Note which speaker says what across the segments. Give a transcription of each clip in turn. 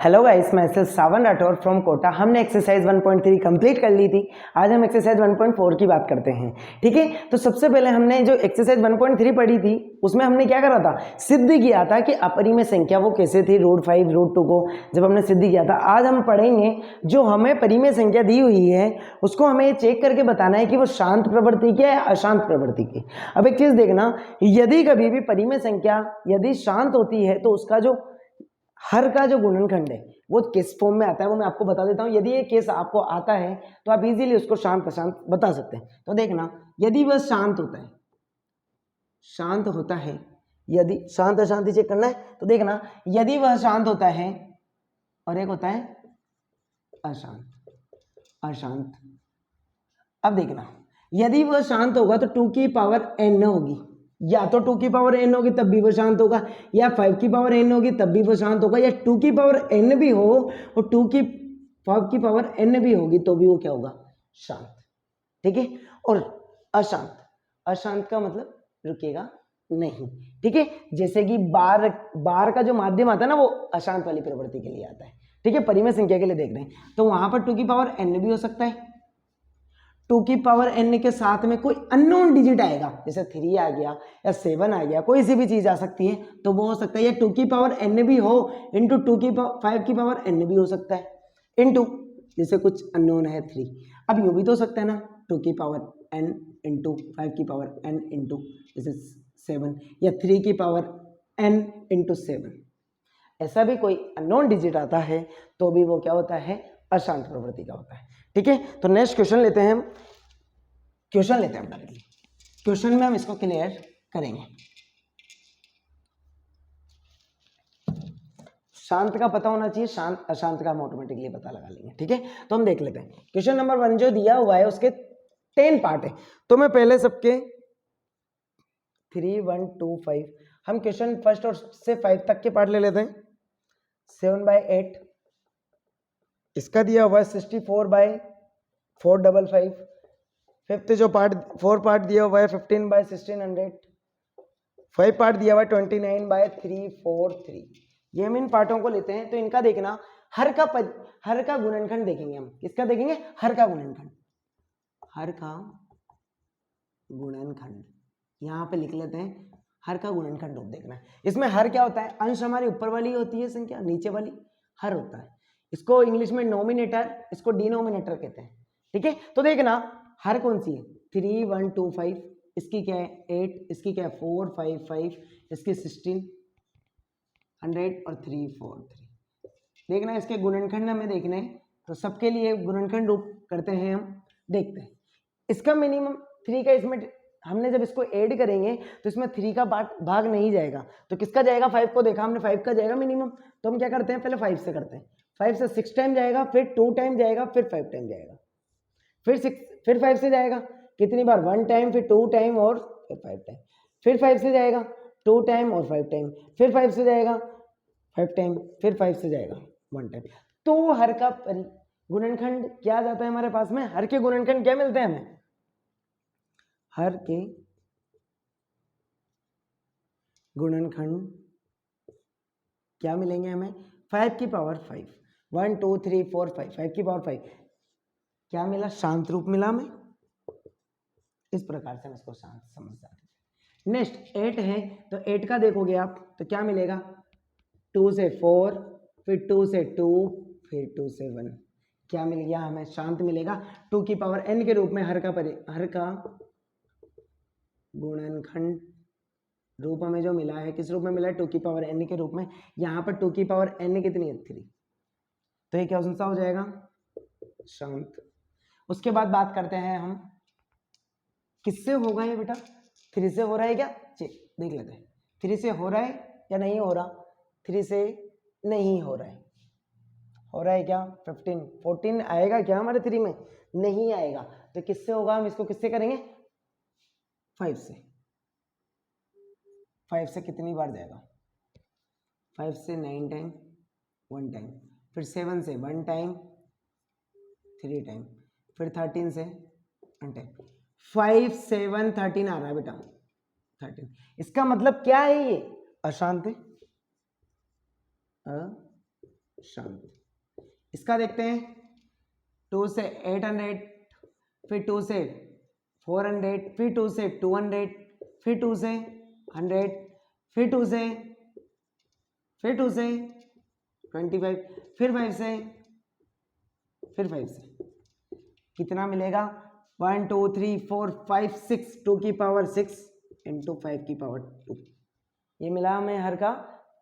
Speaker 1: Hello guys, मैं self Sawan Rathore from Kota. हमने exercise 1.3 complete कर ली थी। आज हम एक्सरसाइज 1.4 की बात करते हैं। ठीक है, तो सबसे पहले हमने जो एक्सरसाइज 1.3 पढ़ी थी उसमें हमने क्या करा था, सिद्ध किया था कि अपरिमेय संख्या वो कैसे थी, √5 √2 को जब हमने सिद्ध किया था। आज हम पढ़ेंगे जो हमें परिमेय संख्या दी हुई है उसको हमें ये चेक करके बताना है कि वो शांत प्रवृत्ति की है या अशांत प्रवृत्ति की। अब एक चीज देखना, यदि कभी भी परिमेय संख्या यदि शांत होती है तो उसका जो हर का जो गुणनखंड है वो किस फॉर्म में आता है वो मैं आपको बता देता हूं। यदि ये केस आपको आता है तो आप इजीली उसको शांत अशांत बता सकते हैं। तो देखना, यदि वह शांत होता है, शांत होता है, यदि शांत अशांति चेक करना है तो देखना, यदि वह शांत होता है और एक होता है अशांत, अशांत। अब देखना, यदि वह शांत होगा तो 2 की पावर n होगी, या तो 2 की पावर n होगी तब भी वो शांत होगा, या 5 की पावर n होगी तब भी वो शांत होगा, या 2 की पावर n भी हो और 5 की पावर n भी होगी तो भी वो क्या होगा, शांत। ठीक है, और अशांत, अशांत का मतलब रुकेगा नहीं। ठीक है, जैसे कि बार का जो माध्यम आता है ना वो अशांत वाली प्रवृत्ति के लिए आता है। ठीक है, परिमेय संख्या के लिए देख रहे हैं तो वहां पर 2 की पावर n भी हो सकता है, 2 की पावर n के साथ में कोई अननोन डिजिट आएगा, जैसे 3 आ गया या 7 आ गया, कोई सी भी चीज आ सकती है तो वो हो सकता है। या 2 की पावर n भी हो इंटू 5 की पावर n भी हो सकता है, इंटू जैसे कुछ अननोन है 3। अब ये भी तो हो सकता है ना, 2 की पावर n इंटू 5 की पावर n इंटू जैसे 7, या 3 की पावर n इंटू 7। ऐसा भी कोई अननोन डिजिट आता है तो भी वो क्या होता है, अशांत प्रवृत्ति का होता है। ठीक है, तो नेक्स्ट क्वेश्चन लेते हैं हम, क्वेश्चन लेते हैं डायरेक्टली, क्वेश्चन में हम इसको क्लियर करेंगे। शांत का पता होना चाहिए, शांत अशांत का हम ऑटोमेटिकली पता लगा लेंगे। ठीक है, तो हम देख लेते हैं क्वेश्चन नंबर 1 जो दिया हुआ है उसके 10 पार्ट है। तो मैं पहले सबके 3 1 2 5 हम क्वेश्चन फर्स्ट और से 5 तक के पार्ट ले लेते हैं। 7/8 इसका दिया हुआ है 64/455। फिफ्थ जो पार्ट 4 पार्ट दिया हुआ है 15/1600। 5 पार्ट दिया हुआ है 29/343। ये हम इन पार्टों को लेते हैं तो इनका देखना, हर का गुणनखंड देखेंगे हम। किसका देखेंगे, हर का गुणनखंड, हर का गुणनखंड यहाँ पे लिख लेते हैं। हर का गुणनखंड रूप देखना है। इसमें हर क्या होता है, अंश हमारी ऊपर वाली होती है संख्या, नीचे वाली हर होता है। इसको इंग्लिश में नोमिनेटर, इसको डिनोमिनेटर कहते हैं। ठीक है, तो देखना हर कौन सी है, 3 1 2 5, इसकी क्या है 8, इसकी क्या है 4 5 5, इसकी 16 100 और 3 4 3। देखना इसके गुणनखंड हमें देखने हैं तो सबके लिए गुणनखंड रूप करते हैं हम, देखते हैं। इसका मिनिमम 3 का, इसमें हमने जब इसको ऐड करेंगे तो इसमें 3 का भाग नहीं जाएगा तो किसका जाएगा, 5 को देखा हमने, 5 का जाएगा मिनिमम। तो हम क्या करते हैं, पहले 5 से करते हैं। 5 से 6 टाइम जाएगा, फिर 2 टाइम जाएगा, फिर 5 टाइम जाएगा, फिर 6, फिर 5 से जाएगा कितनी बार, 1 टाइम, फिर 2 टाइम और फिर 5 टाइम, फिर 5 से जाएगा 2 टाइम और 5 टाइम, फिर 5 से जाएगा 5 टाइम, फिर 5 से जाएगा 1 टाइम। तो हर का गुणनखंड क्या जाता है हमारे पास में, हर के गुणनखंड क्या मिलते हैं हमें, हर के गुणनखंड क्या मिलेंगे हमें, 5 की पावर 5, 1 2 3 4 5, 5 की पावर 5 क्या मिला, शांत रूप मिला हमें। इस प्रकार से हम इसको शांत समझ जाते हैं। नेक्स्ट 8 है तो 8 का देखोगे आप तो क्या मिलेगा, 2 से 4, फिर 2 से 2, फिर 2 से 1, क्या मिल गया हमें, शांत मिलेगा। 2 की पावर n के रूप में हर का गुणनखंड रूप हमें जो मिला है, किस रूप में मिला है, 2 की पावर n के रूप में। यहाँ पर 2 की पावर n कितनी है, 3, तो ये क्या सा हो जाएगा, शांत। उसके बाद बात करते हैं हम, किससे होगा ये बेटा, 3 से हो रहा है क्या, देख लेते हैं 3 से हो रहा है या नहीं हो रहा। 3 से नहीं हो रहा है, हो रहा है क्या, 15 14 आएगा क्या हमारे 3 में, नहीं आएगा। तो किससे होगा, हम इसको किससे करेंगे, 5 से। 5 से कितनी बार जाएगा, 5 से 9 टाइम, 1 टाइम, फिर 7 से 1 टाइम, 3 टाइम, फिर 13 से 1 टाइम। 5 7 13 आ रहा है बेटा, 13। इसका मतलब क्या है, ये अशांत है, शांत। इसका देखते हैं, 2 से 800, फिर 2 से 400, फिर 2 से 200, फिर 2 से 100, फिर 2 से 25, फिर 5 से, फिर 5 से। कितना मिलेगा? 1 2 3 4 5 6, 2 की पावर 6 इंटू 5 की पावर 2। ये मिला हमें हर का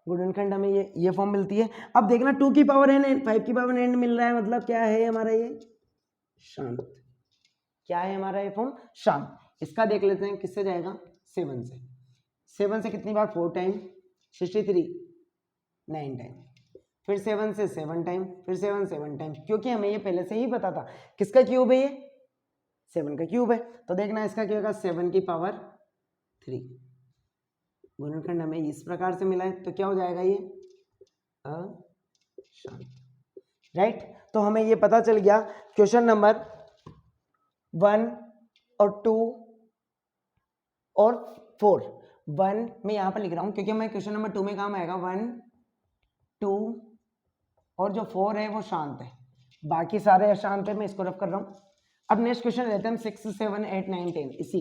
Speaker 1: गुणनखंड, हमें ये फॉर्म मिलती है। अब देखना 2 की पावर n 5 की पावर n मिल रहा है, मतलब क्या है हमारा ये? शांत। क्या है हमारा ये फॉर्म? शांत। इसका देख लेते हैं किससे जाएगा? 7 से। 7 से कितनी बार? 4 टाइम, 63 9 टाइम, फिर 7 से 7 टाइम, फिर 7 टाइम, क्योंकि हमें ये पहले से ही पता था किसका क्यूब है, ये 7 का क्यूब है। तो देखना इसका क्या होगा? 7 की पावर 3। गुणनखंड हमें इस प्रकार से मिला है, तो क्या हो जाएगा ये? अशांत। राइट। तो हमें ये पता चल गया क्वेश्चन नंबर 1 और 2 और 4। 1 मैं यहाँ पर लिख रहा हूँ क्योंकि मैं क्वेश्चन नंबर 2 में काम आएगा। 1 2 और जो 4 है वो शांत है, बाकी सारे अशांत है, मैं इसको रफ कर रहा हूँ। अब नेक्स्ट क्वेश्चन लेते हैं हम 6 7 8 9 10। इसी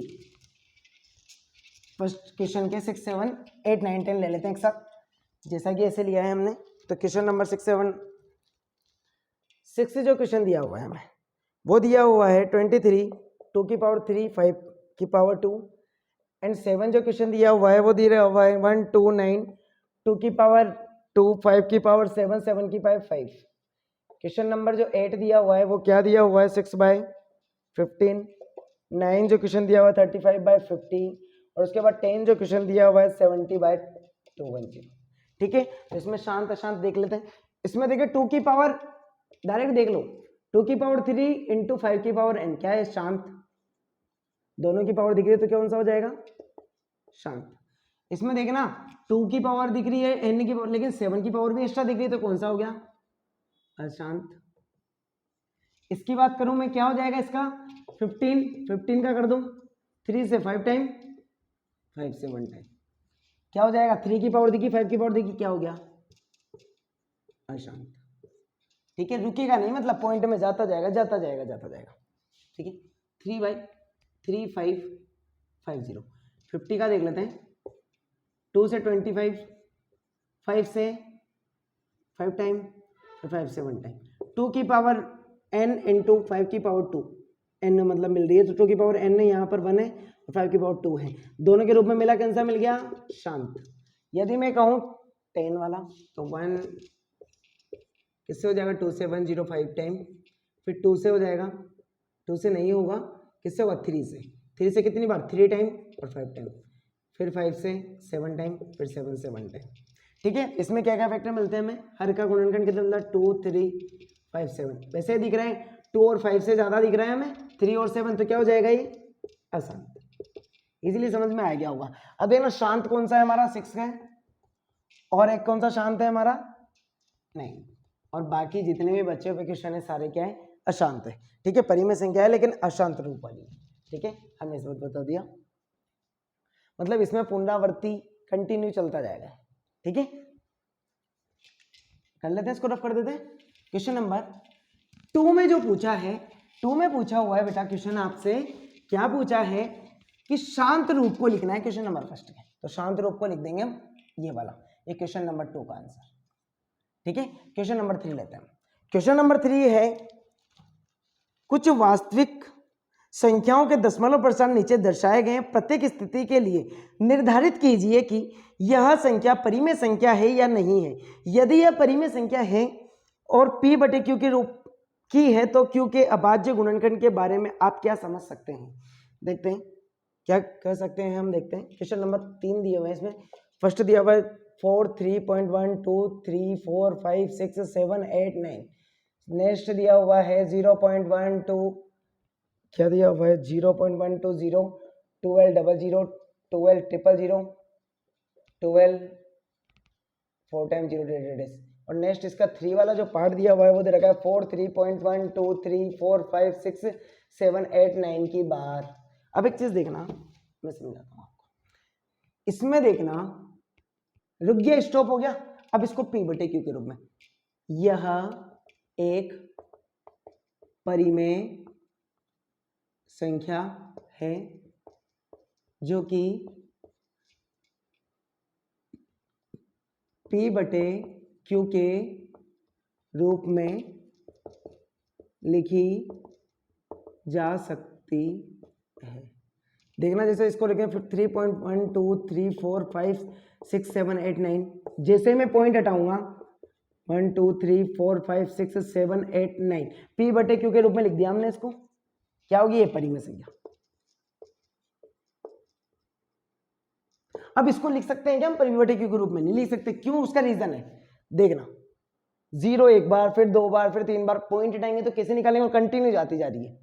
Speaker 1: फर्स्ट क्वेश्चन के 6 7 8 9 10 ले लेते हैं एक साथ, जैसा कि ऐसे लिया है हमने। तो क्वेश्चन नंबर 6 से जो क्वेश्चन दिया हुआ है हमें, वो दिया हुआ है 23 2 की पावर 3 5 की पावर 2, एंड 7 जो क्वेश्चन दिया हुआ है वो दिया हुआ है 1 2 9 2 की पावर 2 5 की पावर 7 7 की पावर 5। क्वेश्चन नंबर जो 8 दिया हुआ है वो क्या दिया हुआ है? 6/15। 9 जो क्वेश्चन दिया हुआ है 35/50, और उसके बाद 10 जो क्वेश्चन दिया हुआ है 70/210। ठीक है, तो इसमें शांत अशांत देख लेते हैं। इसमें देखिए 2 की पावर डायरेक्ट देख लो, 2 की पावर 3 इंटू 5 की पावर n, क्या है? शांत। दोनों की पावर दिख रही है तो कौन सा हो जाएगा? शांत। इसमें देखना 2 की पावर दिख रही है n की पावर, लेकिन 7 की पावर भी एक्स्ट्रा दिख रही है, तो कौन सा हो गया? अशांत। इसकी बात करूं मैं, क्या हो जाएगा इसका? 15 का कर दूं, 3 से 5 टाइम, 5 से 1 टाइम, क्या हो जाएगा? 3 की पावर दिखी, 5 की पावर दिखी, क्या हो गया? अशांत। ठीक है, रुकेगा नहीं, मतलब पॉइंट में जाता जाएगा जाता जाएगा जाता जाएगा। ठीक है, 3/3 5 5 0। 50 का देख लेते हैं, 2 से 25, 5 से 5 टाइम, 5 से 1 टाइम, 2 की पावर n इंटू 5 की पावर 2, n मतलब मिल रही है, तो 2 की पावर n है, यहाँ पर 1 है और 5 की पावर 2 है, दोनों के रूप में मिला, कैंसा मिल गया? शांत। यदि मैं कहूँ 10 वाला, तो 1 किससे हो जाएगा? 2 से 1 0 5 टाइम, फिर 2 से हो जाएगा, 2 से नहीं होगा, किससे होगा? 3 से। 3 से कितनी बार? 3 टाइम और 5 टाइम, फिर 5 से 7 टाइम, फिर 7 से 1 टाइम। ठीक है, इसमें क्या क्या फैक्टर मिलते हैं हमें? हर का गुणनखंड कितना मिलता है? 2 3 5 7। वैसे दिख रहा है 2 और 5 से ज़्यादा दिख रहा है हमें, 3 और 7, तो क्या हो जाएगा ये? अशांत। इजीली समझ में आ गया होगा। अब देखना शांत कौन सा है हमारा? 6 है, और एक कौन सा शांत है हमारा? 9। और बाकी जितने भी बच्चे पे क्वेश्चन है सारे क्या है? अशांत है। ठीक है, परिमेय संख्या है लेकिन अशांत रूप वाली है। ठीक है, हमने इसमें बता दिया, मतलब इसमें पुनरावृत्ति कंटिन्यू चलता जाएगा। ठीक है, कर लेते हैं, इसको रफ कर देते हैं। क्वेश्चन नंबर 2 में जो पूछा है, 2 में पूछा हुआ है बेटा क्वेश्चन आपसे, क्या पूछा है कि शांत रूप को लिखना है क्वेश्चन नंबर फर्स्ट के, तो शांत रूप को लिख देंगे हम ये वाला, ये क्वेश्चन नंबर 2 का आंसर। ठीक है, क्वेश्चन नंबर 3 लेते हैं। क्वेश्चन नंबर 3 है, कुछ वास्तविक संख्याओं के दशमलव प्रसार नीचे दर्शाए गए प्रत्येक स्थिति के लिए निर्धारित कीजिए कि यह संख्या परिमेय संख्या है या नहीं है। यदि यह परिमेय संख्या है और p/q के रूप की है, तो q के अभाज्य गुणनखंड के बारे में आप क्या समझ सकते हैं? देखते हैं क्या कह सकते हैं हम। देखते हैं, क्वेश्चन नंबर 3 दिए हुए हैं, इसमें फर्स्ट दिया हुआ है 4 3.1 2 3 4 5 6 7 8 9। नेक्स्ट दिया हुआ है 0.12, क्या दिया हुआ है? 0.120, 12 00, 12 000, 12 4 टाइम 0 और नेक्स्ट इसका 3 वाला जो पार्ट दिया हुआ है वो दे रखा है 4 3.1 2 3 4 5 6 7 8 9 की बार। अब एक चीज देखना, मैं समझाता हूँ आपको। इसमें देखना रुक गया, स्टॉप हो गया। अब इसको p/q के रूप में, यह एक परिमेय संख्या है जो कि P/Q के रूप में लिखी जा सकती है। देखना, जैसे इसको लिखें 3.1 2 3 4 5 6 7 8 9, जैसे मैं पॉइंट हटाऊंगा 1 2 3 4 5 6 7 8 9 P/Q के रूप में लिख दिया हमने इसको, क्या होगी? ये परिमेय संख्या। अब इसको लिख सकते हैं क्या हम P/Q के रूप में? नहीं लिख सकते। क्यों? उसका रीजन है, देखना, 0 एक बार, फिर 2 बार, फिर 3 बार पॉइंट हटाएंगे तो कैसे निकालेंगे? और कंटिन्यू जाती जा रही है,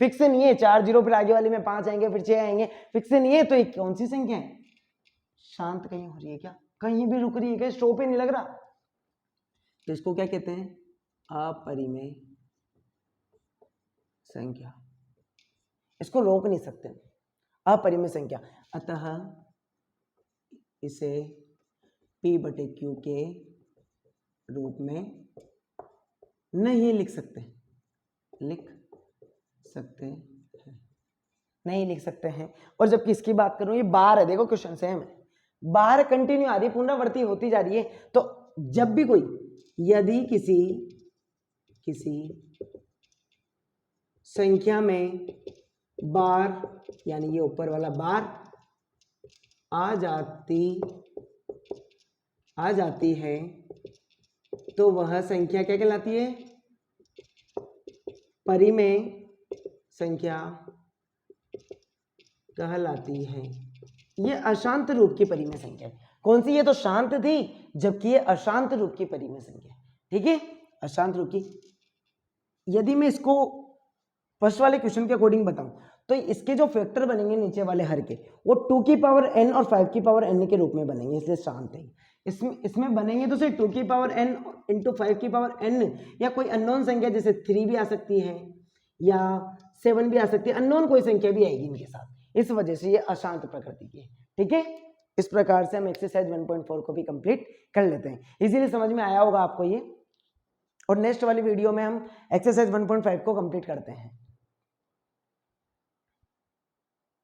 Speaker 1: फिक्स नहीं है। 4 0 फिर आगे वाली में 5 आएंगे, फिर 6 आएंगे, फिक्स नहीं है। तो एक कौन सी संख्या है? शांत कहीं हो रही है क्या? कहीं भी रुक रही है क्या? स्टॉप ही नहीं लग रहा। तो इसको क्या कहते हैं? अपरिमेय संख्या। इसको रोक नहीं सकते, अपरिमेय संख्या। अतः इसे P/Q के रूप में नहीं लिख सकते। नहीं लिख सकते हैं। और जब किसकी बात करूं, ये बार है, देखो क्वेश्चन सेम है, बार कंटिन्यू आ रही है, पुनरावृत्ति होती जा रही है। तो जब भी कोई, यदि किसी संख्या में बार, यानी ये ऊपर वाला बार आ जाती है तो वह संख्या क्या कहलाती है? परिमेय संख्या कहलाती है। ये अशांत रूप की परिमेय संख्या है। कौन सी? ये तो शांत थी, जबकि ये अशांत रूप की परिमेय संख्या है। ठीक है, अशांत रूप की। यदि मैं इसको फर्स्ट वाले क्वेश्चन के अकॉर्डिंग बताऊं तो इसके जो फैक्टर बनेंगे नीचे वाले हर के, वो 2 की पावर n और 5 की पावर n के रूप में बनेंगे, इसलिए शांत है। इसमें बनेंगे तो सिर्फ 2 की पावर n इंटू 5 की पावर n, या कोई अननोन संख्या जैसे 3 भी आ सकती है या 7 भी आ सकती है, अननोन कोई संख्या भी आएगी इनके साथ। इस वजह से ये अशांत प्रकृति की है। ठीक है, इस प्रकार से हम एक्सरसाइज 1.4 को भी कंप्लीट कर लेते हैं। इजीली समझ में आया होगा आपको ये। और नेक्स्ट वाली वीडियो में हम एक्सरसाइज 1.5 को कंप्लीट करते हैं।